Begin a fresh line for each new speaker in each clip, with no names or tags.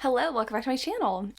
Hello, welcome back to my channel.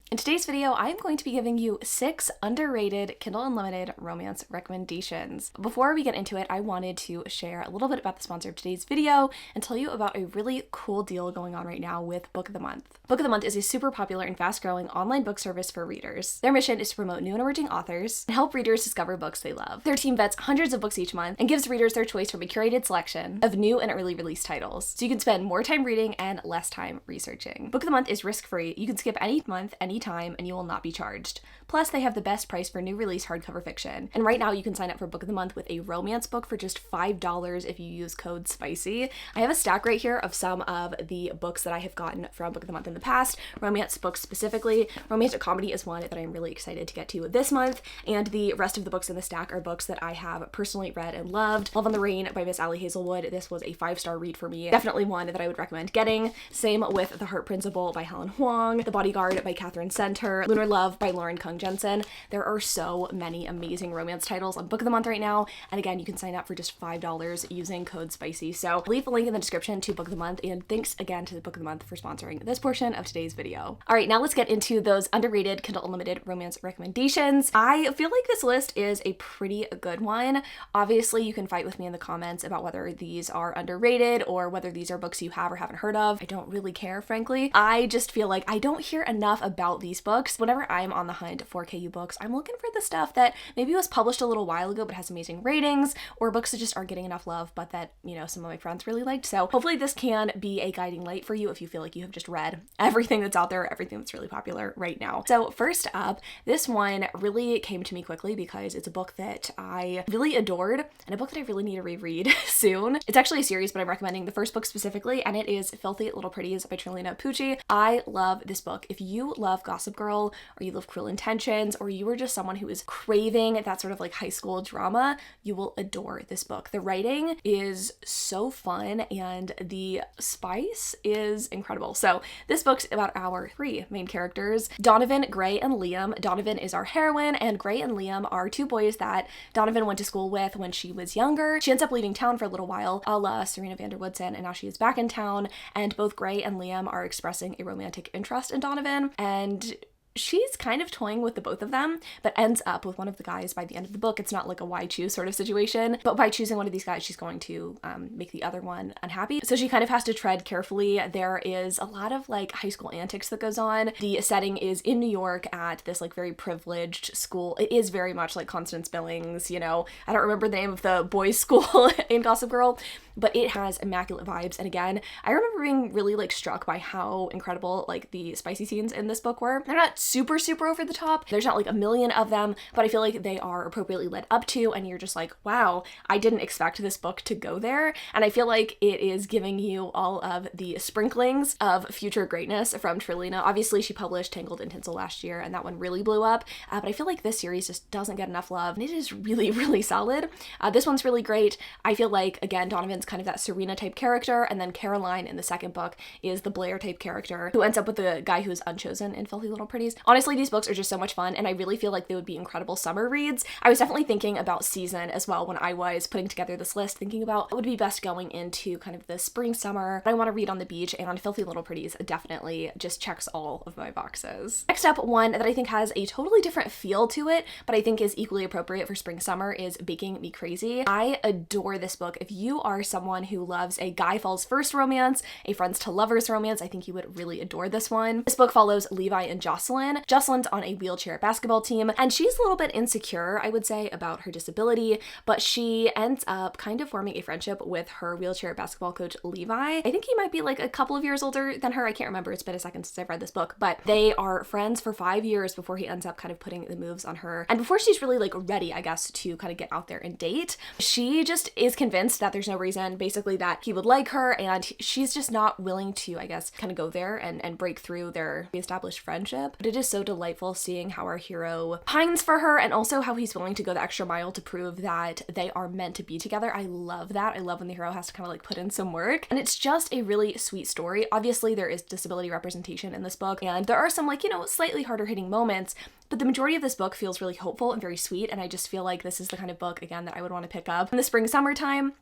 In today's video, I'm going to be giving you 6 underrated Kindle Unlimited romance recommendations. Before we get into it, I wanted to share a little bit about the sponsor of today's video and tell you about a really cool deal going on right now with Book of the Month. Book of the Month is a super popular and fast-growing online book service for readers. Their mission is to promote new and emerging authors and help readers discover books they love. Their team vets hundreds of books each month and gives readers their choice from a curated selection of new and early release titles, so you can spend more time reading and less time researching. Book of the Month is risk-free. You can skip any month, any time, and you will not be charged. Plus, they have the best price for new release hardcover fiction. And right now you can sign up for Book of the Month with a romance book for just $5 if you use code SPICY. I have a stack right here of some of the books that I have gotten from Book of the Month in the past, romance books specifically. Romantic comedy is one that I'm really excited to get to this month, and the rest of the books in the stack are books that I have personally read and loved. Love on the Rain by Miss Allie Hazelwood. This was a 5-star read for me. Definitely one that I would recommend getting. Same with The Heart Principle by Helen Huang, The Bodyguard by Catherine Center, Lunar Love by Lauren Kung Jensen. There are so many amazing romance titles on Book of the Month right now, and again, you can sign up for just $5 using code SPICY. So leave a link in the description to Book of the Month, and thanks again to the Book of the Month for sponsoring this portion of today's video. All right, now let's get into those underrated Kindle Unlimited romance recommendations. I feel like this list is a pretty good one. Obviously, you can fight with me in the comments about whether these are underrated or whether these are books you have or haven't heard of. I don't really care, frankly. I just feel like I don't hear enough about these books. Whenever I'm on the hunt for KU books, I'm looking for the stuff that maybe was published a little while ago but has amazing ratings, or books that just aren't getting enough love but that, you know, some of my friends really liked. So hopefully this can be a guiding light for you if you feel like you have just read everything that's out there, everything that's really popular right now. So first up, this one really came to me quickly because it's a book that I really adored and a book that I really need to reread soon. It's actually a series, but I'm recommending the first book specifically, and it is Filthy Little Pretties by Trilina Pucci. I love this book. If you love Gossip Girl, or you love Cruel Intentions, or you are just someone who is craving that sort of like high school drama, you will adore this book. The writing is so fun and the spice is incredible. So this book's about our 3 main characters, Donovan, Gray, and Liam. Donovan is our heroine, and Gray and Liam are 2 boys that Donovan went to school with when she was younger. She ends up leaving town for a little while, a la Serena van der Woodsen, and now she is back in town, and both Gray and Liam are expressing a romantic interest in Donovan, and she's kind of toying with the both of them, but ends up with one of the guys by the end of the book. It's not like a why choose sort of situation, but by choosing one of these guys, she's going to make the other one unhappy. So she kind of has to tread carefully. There is a lot of like high school antics that goes on. The setting is in New York at this like very privileged school. It is very much like Constance Billings, you know, I don't remember the name of the boys' school in Gossip Girl, but it has immaculate vibes. And again, I remember being really like struck by how incredible like the spicy scenes in this book were. They're not super over the top. There's not like a million of them, but I feel like they are appropriately led up to, and you're just like, wow, I didn't expect this book to go there. And I feel like it is giving you all of the sprinklings of future greatness from Trilina. Obviously, she published Tangled and Tinsel last year, and that one really blew up, but I feel like this series just doesn't get enough love, and it is really solid. This one's really great. I feel like, again, Donovan's kind of that Serena type character, and then Caroline in the second book is the Blair type character who ends up with the guy who's unchosen in Filthy Little Pretties. Honestly, these books are just so much fun, and I really feel like they would be incredible summer reads. I was definitely thinking about season as well when I was putting together this list, thinking about what would be best going into kind of the spring, summer, but I want to read on the beach, and Filthy Little Pretties definitely just checks all of my boxes. Next up, one that I think has a totally different feel to it, but I think is equally appropriate for spring, summer, is Baking Me Crazy. I adore this book. If you are someone who loves a guy falls first romance, a friends to lovers romance, I think you would really adore this one. This book follows Levi and Jocelyn. Jocelyn's on a wheelchair basketball team, and she's a little bit insecure, I would say, about her disability, but she ends up kind of forming a friendship with her wheelchair basketball coach, Levi. I think he might be like a couple of years older than her. I can't remember. It's been a second since I've read this book, but they are friends for 5 years before he ends up kind of putting the moves on her. And before she's really like ready, I guess, to kind of get out there and date, she just is convinced that there's no reason basically that he would like her, and she's just not willing to, I guess, kind of go there and break through their established friendship. But it is so delightful seeing how our hero pines for her, and also how he's willing to go the extra mile to prove that they are meant to be together. I love that. I love when the hero has to kind of like put in some work, and it's just a really sweet story. Obviously, there is disability representation in this book, and there are some like, you know, slightly harder hitting moments, but the majority of this book feels really hopeful and very sweet, and I just feel like this is the kind of book, again, that I would want to pick up in the spring, summertime.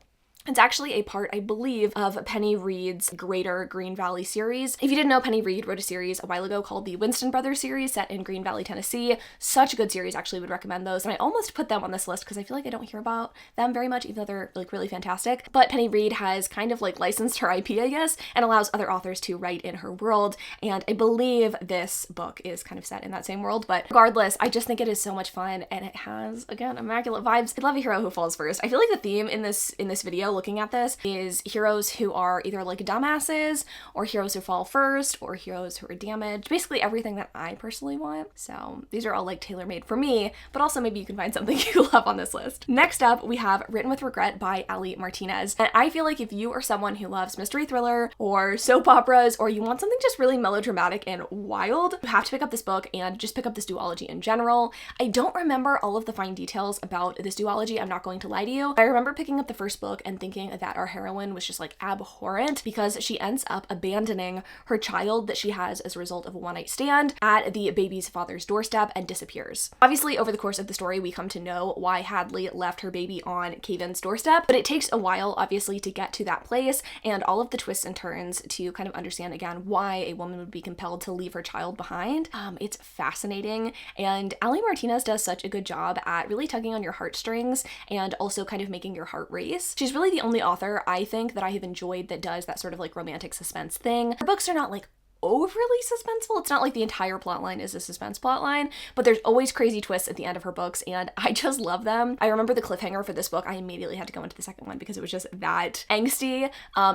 It's actually a part, I believe, of Penny Reid's Greater Green Valley series. If you didn't know, Penny Reid wrote a series a while ago called the Winston Brothers series set in Green Valley, Tennessee. Such a good series, actually would recommend those. And I almost put them on this list because I feel like I don't hear about them very much, even though they're like really fantastic. But Penny Reid has kind of like licensed her IP, I guess, and allows other authors to write in her world. And I believe this book is kind of set in that same world. But regardless, I just think it is so much fun, and it has, again, immaculate vibes. I love a hero who falls first. I feel like the theme in this video, looking at this, is heroes who are either like dumbasses, or heroes who fall first, or heroes who are damaged. Basically everything that I personally want. So these are all like tailor-made for me, but also maybe you can find something you love on this list. Next up, we have Written with Regret by Ali Martinez. And I feel like if you are someone who loves mystery thriller or soap operas, or you want something just really melodramatic and wild, you have to pick up this book and just pick up this duology in general. I don't remember all of the fine details about this duology, I'm not going to lie to you. I remember picking up the first book and thinking that our heroine was just like abhorrent because she ends up abandoning her child that she has as a result of a one-night stand at the baby's father's doorstep and disappears. Obviously, over the course of the story, we come to know why Hadley left her baby on Caven's doorstep, but it takes a while, obviously, to get to that place and all of the twists and turns to kind of understand, again, why a woman would be compelled to leave her child behind. It's fascinating, and Ali Martinez does such a good job at really tugging on your heartstrings and also kind of making your heart race. She's really the only author, I think, that I have enjoyed that does that sort of like romantic suspense thing. Her books are not like overly suspenseful. It's not like the entire plotline is a suspense plotline, but there's always crazy twists at the end of her books, and I just love them. I remember the cliffhanger for this book. I immediately had to go into the second one because it was just that angsty.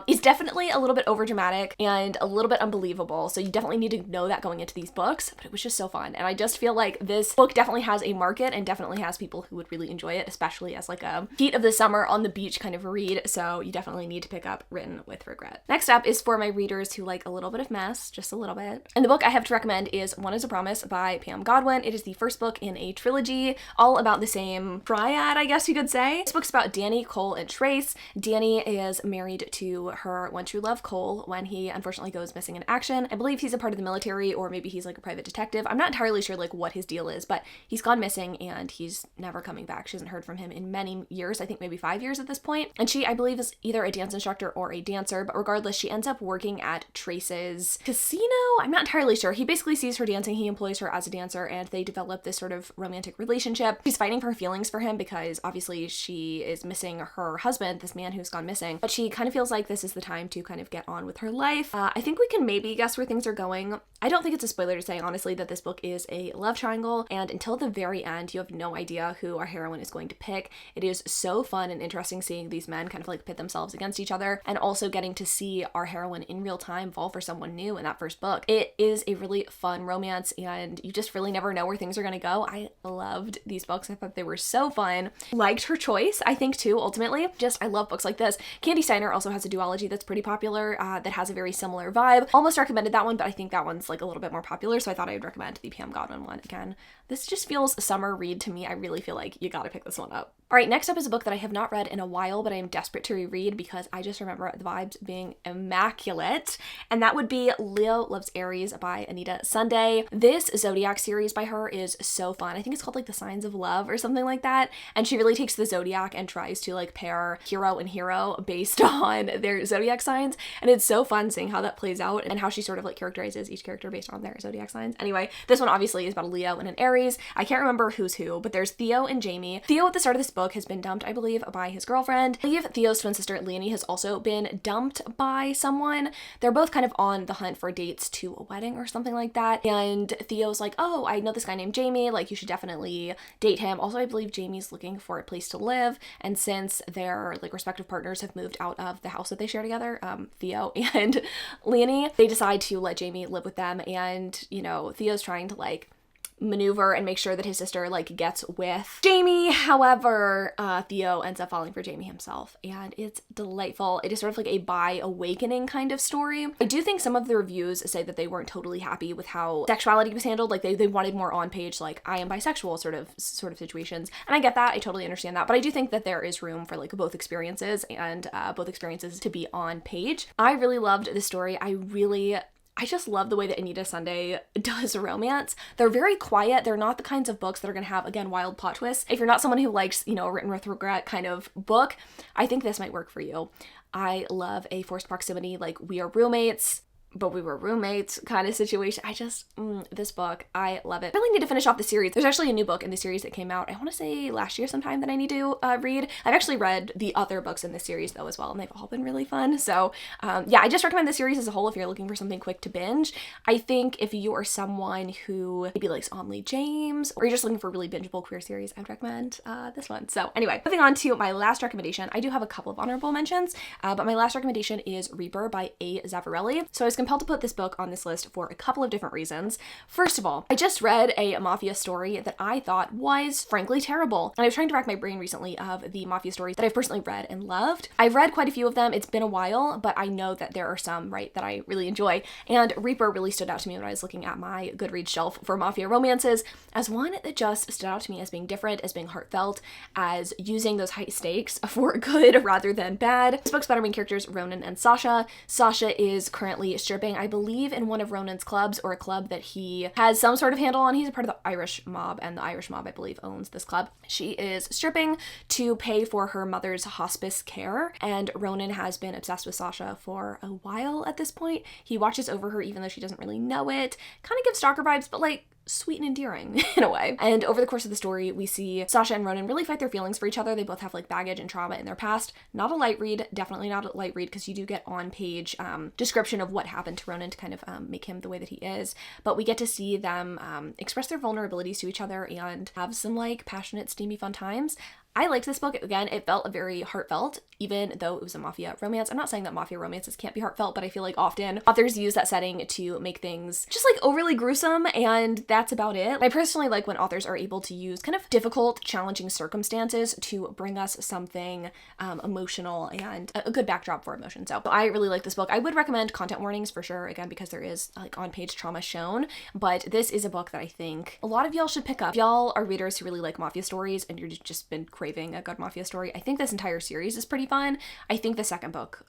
It's definitely a little bit overdramatic and a little bit unbelievable, so you definitely need to know that going into these books, but it was just so fun, and I just feel like this book definitely has a market and definitely has people who would really enjoy it, especially as like a heat of the summer on the beach kind of read, so you definitely need to pick up Written with Regret. Next up is for my readers who like a little bit of mess, just a little bit. And the book I have to recommend is One is a Promise by Pam Godwin. It is the first book in a trilogy, all about the same triad, I guess you could say. This book's about Danny, Cole, and Trace. Danny is married to her one true love, Cole, when he unfortunately goes missing in action. I believe he's a part of the military, or maybe he's like a private detective. I'm not entirely sure like what his deal is, but he's gone missing and he's never coming back. She hasn't heard from him in many years, I think maybe 5 years at this point. And she, I believe, is either a dance instructor or a dancer, but regardless, she ends up working at Trace's casino. I'm not entirely sure. He basically sees her dancing, he employs her as a dancer, and they develop this sort of romantic relationship. She's fighting for her feelings for him because obviously she is missing her husband, this man who's gone missing, but she kind of feels like this is the time to kind of get on with her life. I think we can maybe guess where things are going. I don't think it's a spoiler to say, honestly, that this book is a love triangle, and until the very end, you have no idea who our heroine is going to pick. It is so fun and interesting seeing these men kind of like pit themselves against each other, and also getting to see our heroine in real time fall for someone new in that first book. It is a really fun romance, and you just really never know where things are going to go. I loved these books. I thought they were so fun. Liked her choice, I think, too, ultimately. Just, I love books like this. Candy Steiner also has a duology that's pretty popular, that has a very similar vibe. Almost recommended that one, but I think that one's like a little bit more popular, so I thought I would recommend the Pam Godwin one. Again, this just feels a summer read to me. I really feel like you gotta pick this one up. All right, next up is a book that I have not read in a while, but I am desperate to reread because I just remember the vibes being immaculate, and that would be Leo Loves Aries by Anita Sunday. This Zodiac series by her is so fun. I think it's called like The Signs of Love or something like that, and she really takes the Zodiac and tries to like pair hero and hero based on their Zodiac signs, and it's so fun seeing how that plays out and how she sort of like characterizes each character based on their Zodiac signs. Anyway, this one obviously is about a Leo and an Aries. I can't remember who's who, but there's Theo and Jamie. Theo at the start of this book has been dumped, I believe, by his girlfriend. I believe Theo's twin sister Leonie has also been dumped by someone. They're both kind of on the hunt for dates to a wedding or something like that, and Theo's like, oh, I know this guy named Jamie, like you should definitely date him. Also, I believe Jamie's looking for a place to live, and since their like respective partners have moved out of the house that they share together, Theo and Leonie, they decide to let Jamie live with them, and you know, Theo's trying to like maneuver and make sure that his sister like gets with Jamie. However, Theo ends up falling for Jamie himself, and it's delightful. It is sort of like a bi-awakening kind of story. I do think some of the reviews say that they weren't totally happy with how sexuality was handled. Like they wanted more on page, like I am bisexual sort of situations, and I get that. I totally understand that, but I do think that there is room for like both experiences and both experiences to be on page. I really loved this story. I really I just love the way that Anita Sunday does romance. They're very quiet. They're not the kinds of books that are going to have, again, wild plot twists. If you're not someone who likes, you know, a written with regret kind of book, I think this might work for you. I love a forced proximity, like we are roommates, but we were roommates kind of situation. I just, this book, I love it. I really need to finish off the series. There's actually a new book in the series that came out, I want to say last year sometime, that I need to read. I've actually read the other books in the series though as well, and they've all been really fun. So yeah, I just recommend the series as a whole if you're looking for something quick to binge. I think if you are someone who maybe likes Onley James, or you're just looking for a really bingeable queer series, I would recommend this one. So anyway, moving on to my last recommendation. I do have a couple of honorable mentions, but my last recommendation is Reaper by A. Zavarelli. So I was compelled to put this book on this list for a couple of different reasons. First of all, I just read a mafia story that I thought was frankly terrible. And I was trying to rack my brain recently of the mafia stories that I've personally read and loved. I've read quite a few of them. It's been a while, but I know that there are some, right, that I really enjoy. And Reaper really stood out to me when I was looking at my Goodreads shelf for mafia romances as one that just stood out to me as being different, as being heartfelt, as using those high stakes for good rather than bad. This book's about our main characters, Ronan and Sasha. Sasha is currently stripping, I believe, in one of Ronan's clubs, or a club that he has some sort of handle on. He's a part of the Irish mob, and the Irish mob, I believe, owns this club. She is stripping to pay for her mother's hospice care, and Ronan has been obsessed with Sasha for a while at this point. He watches over her even though she doesn't really know it. Kind of gives stalker vibes, but like sweet and endearing in a way. And over the course of the story, we see Sasha and Ronan really fight their feelings for each other. They both have like baggage and trauma in their past. Not a light read, definitely not a light read, because you do get on-page description of what happened to Ronan to kind of make him the way that he is. But we get to see them express their vulnerabilities to each other and have some like passionate, steamy, fun times. I liked this book. Again, it felt very heartfelt, even though it was a mafia romance. I'm not saying that mafia romances can't be heartfelt, but I feel like often authors use that setting to make things just like overly gruesome, and that's about it. I personally like when authors are able to use kind of difficult, challenging circumstances to bring us something emotional and a good backdrop for emotion. So I really like this book. I would recommend content warnings for sure, again, because there is like on-page trauma shown, but this is a book that I think a lot of y'all should pick up. If y'all are readers who really like mafia stories and you've just been craving a good mafia story, I think this entire series is pretty fun. I think the second book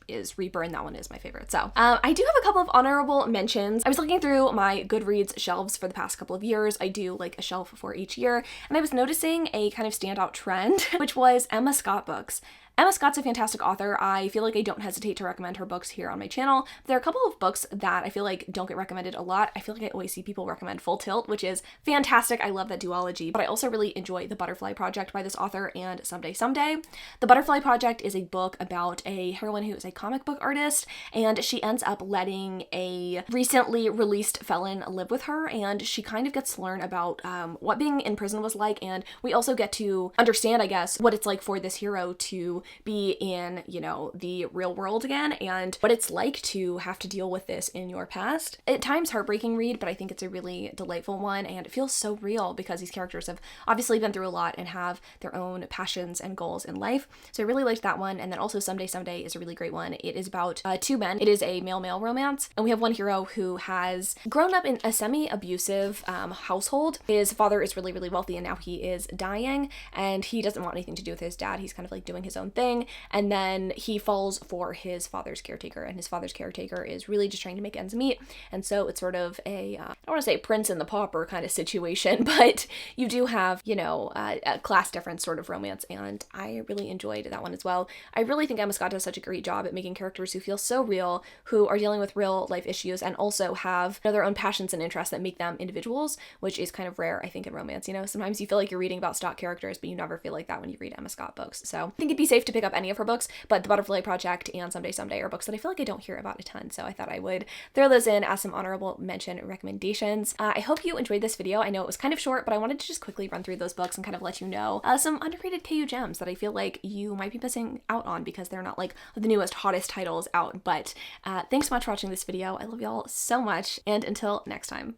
is Reaper, and that one is my favorite. So I do have a couple of honorable mentions. I was looking through my Goodreads shelves for the past couple of years. I do like a shelf for each year, and I was noticing a kind of standout trend, which was Emma Scott books. Emma Scott's a fantastic author. I feel like I don't hesitate to recommend her books here on my channel. There are a couple of books that I feel like don't get recommended a lot. I feel like I always see people recommend Full Tilt, which is fantastic. I love that duology, but I also really enjoy The Butterfly Project by this author and Someday Someday. The Butterfly Project is a book about a heroine who is a comic book artist, and she ends up letting a recently released felon live with her, and she kind of gets to learn about what being in prison was like, and we also get to understand, I guess, what it's like for this hero to be in, you know, the real world again, and what it's like to have to deal with this in your past. At times heartbreaking read, but I think it's a really delightful one, and it feels so real because these characters have obviously been through a lot and have their own passions and goals in life. So I really liked that one. And then also Someday Someday is a really great one. It is about two men. It is a male-male romance, and we have one hero who has grown up in a semi-abusive household. His father is really, really wealthy, and now he is dying, and he doesn't want anything to do with his dad. He's kind of like doing his own thing, and then he falls for his father's caretaker, and his father's caretaker is really just trying to make ends meet. And so it's sort of a, I don't want to say Prince and the Pauper kind of situation, but you do have, you know, a class difference sort of romance, and I really enjoyed that one as well. I really think Emma Scott does such a great job at making characters who feel so real, who are dealing with real life issues, and also have, you know, their own passions and interests that make them individuals, which is kind of rare, I think, in romance. You know, sometimes you feel like you're reading about stock characters, but you never feel like that when you read Emma Scott books. So I think it'd be safe to pick up any of her books, but The Butterfly Project and Someday Someday are books that I feel like I don't hear about a ton, so I thought I would throw those in as some honorable mention recommendations. I hope you enjoyed this video. I know it was kind of short, but I wanted to just quickly run through those books and kind of let you know some underrated KU gems that I feel like you might be missing out on because they're not like the newest, hottest titles out. But thanks so much for watching this video. I love y'all so much, and until next time.